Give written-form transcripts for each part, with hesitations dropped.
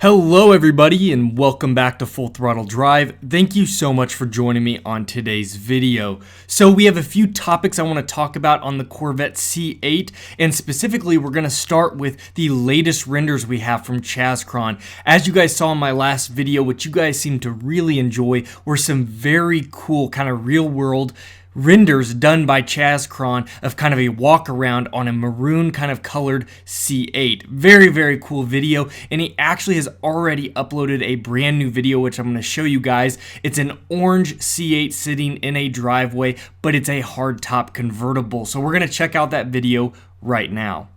Hello everybody and welcome back to Full Throttle Drive. Thank you so much for joining me on today's video. So we have a few topics I want to talk about on the Corvette C8, and specifically we're going to start with the latest renders we have from Chazcron. As you guys saw in my last video, what you guys seemed to really enjoy were some very cool kind of real world renders done by Chazcron of kind of a walk around on a maroon kind of colored C8. Very cool video, and he actually has already uploaded a brand new video which I'm going to show you guys. It's an orange C8 sitting in a driveway, but it's a hardtop convertible. So we're going to check out that video right now.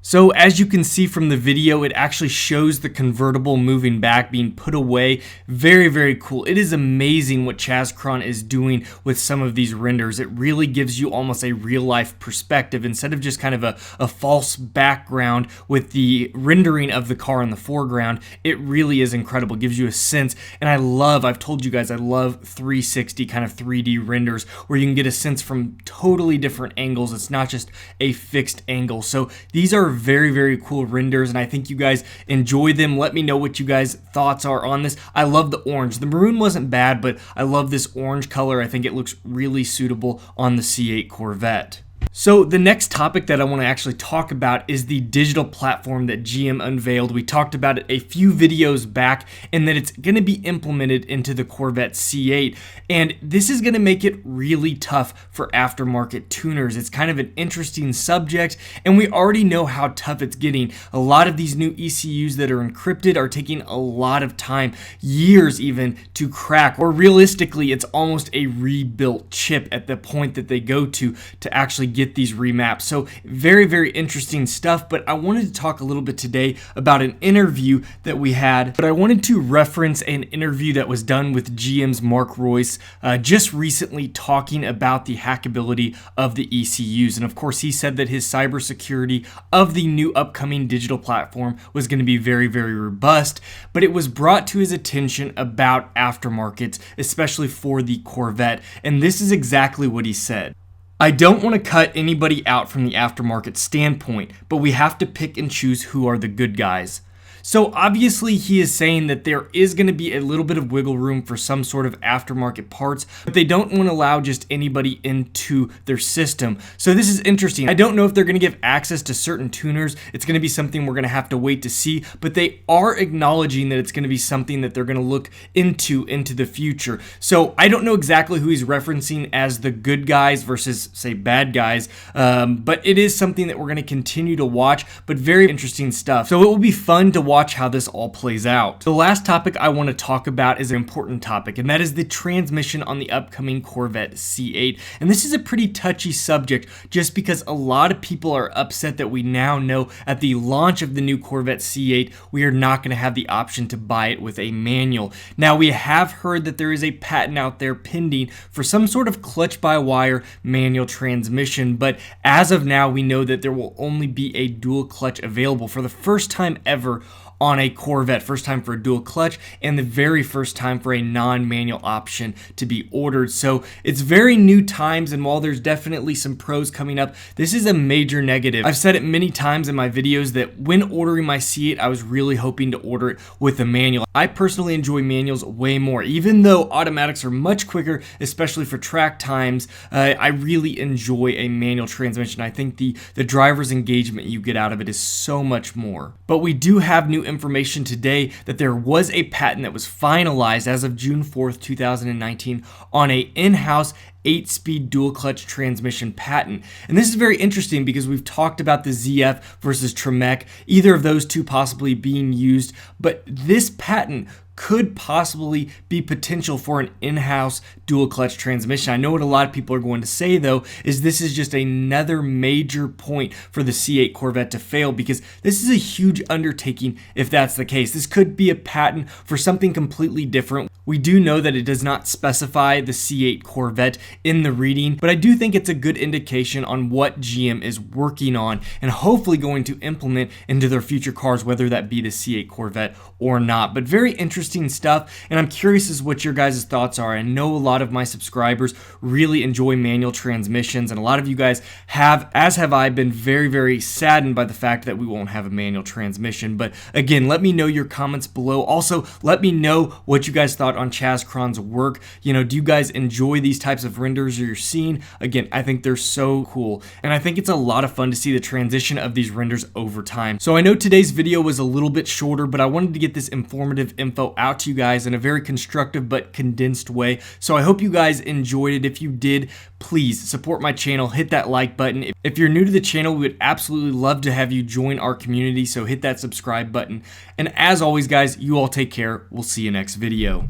So as you can see from the video, it actually shows the convertible moving back, being put away. Very cool. It is amazing what Chazcron is doing with some of these renders. It really gives you almost a real life perspective instead of just kind of a false background with the rendering of the car in the foreground. It really is incredible. It gives you a sense, and I've told you guys, I love 360 kind of 3D renders where you can get a sense from totally different angles. It's not just a fixed angle. So these are very cool renders, and I think you guys enjoy them. Let me know what you guys' thoughts are on this. I love the orange. The maroon wasn't bad, but I love this orange color. I think it looks really suitable on the C8 Corvette. So the next topic that I want to actually talk about is the digital platform that GM unveiled. We talked about it a few videos back, and that it's going to be implemented into the Corvette C8, and this is going to make it really tough for aftermarket tuners. It's kind of an interesting subject, and we already know how tough it's getting. A lot of these new ECUs that are encrypted are taking a lot of time, years even, to crack, or realistically it's almost a rebuilt chip at the point that they go to actually get these remaps. So very interesting stuff, but I wanted to talk a little bit today about an interview that we had, but I wanted to reference an interview that was done with GM's Mark Royce just recently, talking about the hackability of the ECUs. And of course he said that his cybersecurity of the new upcoming digital platform was going to be very robust, but it was brought to his attention about aftermarkets, especially for the Corvette, and this is exactly what he said. I don't want to cut anybody out from the aftermarket standpoint, but we have to pick and choose who are the good guys. So obviously he is saying that there is going to be a little bit of wiggle room for some sort of aftermarket parts, but they don't want to allow just anybody into their system. So this is interesting. I don't know if they're going to give access to certain tuners. It's going to be something we're going to have to wait to see, but they are acknowledging that it's going to be something that they're going to look into the future. So I don't know exactly who he's referencing as the good guys versus, say, bad guys, but it is something that we're going to continue to watch, but very interesting stuff. So it will be fun to watch how this all plays out. The last topic I want to talk about is an important topic, and that is the transmission on the upcoming Corvette C8. And this is a pretty touchy subject just because a lot of people are upset that we now know at the launch of the new Corvette C8 we are not going to have the option to buy it with a manual. Now we have heard that there is a patent out there pending for some sort of clutch-by-wire manual transmission, but as of now we know that there will only be a dual clutch available for the first time ever on a Corvette. First time for a dual clutch, and the very first time for a non-manual option to be ordered. So it's very new times, and while there's definitely some pros coming up, this is a major negative. I've said it many times in my videos that when ordering my C8, I was really hoping to order it with a manual. I personally enjoy manuals way more. Even though automatics are much quicker, especially for track times, I really enjoy a manual transmission. I think the driver's engagement you get out of it is so much more. But we do have new information today that there was a patent that was finalized as of June 4th, 2019 on a in-house 8-speed dual clutch transmission patent. And this is very interesting because we've talked about the ZF versus Tremec, either of those two possibly being used, but this patent could possibly be potential for an in-house dual clutch transmission. I know what a lot of people are going to say though is this is just another major point for the C8 Corvette to fail, because this is a huge undertaking if that's the case. This could be a patent for something completely different. We do know that it does not specify the C8 Corvette in the reading, but I do think it's a good indication on what GM is working on and hopefully going to implement into their future cars, whether that be the C8 Corvette or not. But very interesting stuff, and I'm curious as what your guys' thoughts are. I know a lot of my subscribers really enjoy manual transmissions, and a lot of you guys have, as have I, been very, very saddened by the fact that we won't have a manual transmission. But again, let me know your comments below. Also, let me know what you guys thought on Chazcron's work. You know, do you guys enjoy these types of renders you're seeing? Again, I think they're so cool, and I think it's a lot of fun to see the transition of these renders over time. So I know today's video was a little bit shorter, but I wanted to get this informative info out to you guys in a very constructive but condensed way. So I hope you guys enjoyed it. If you did, please support my channel, hit that like button. If you're new to the channel, we would absolutely love to have you join our community, so hit that subscribe button. And as always guys, you all take care. We'll see you next video.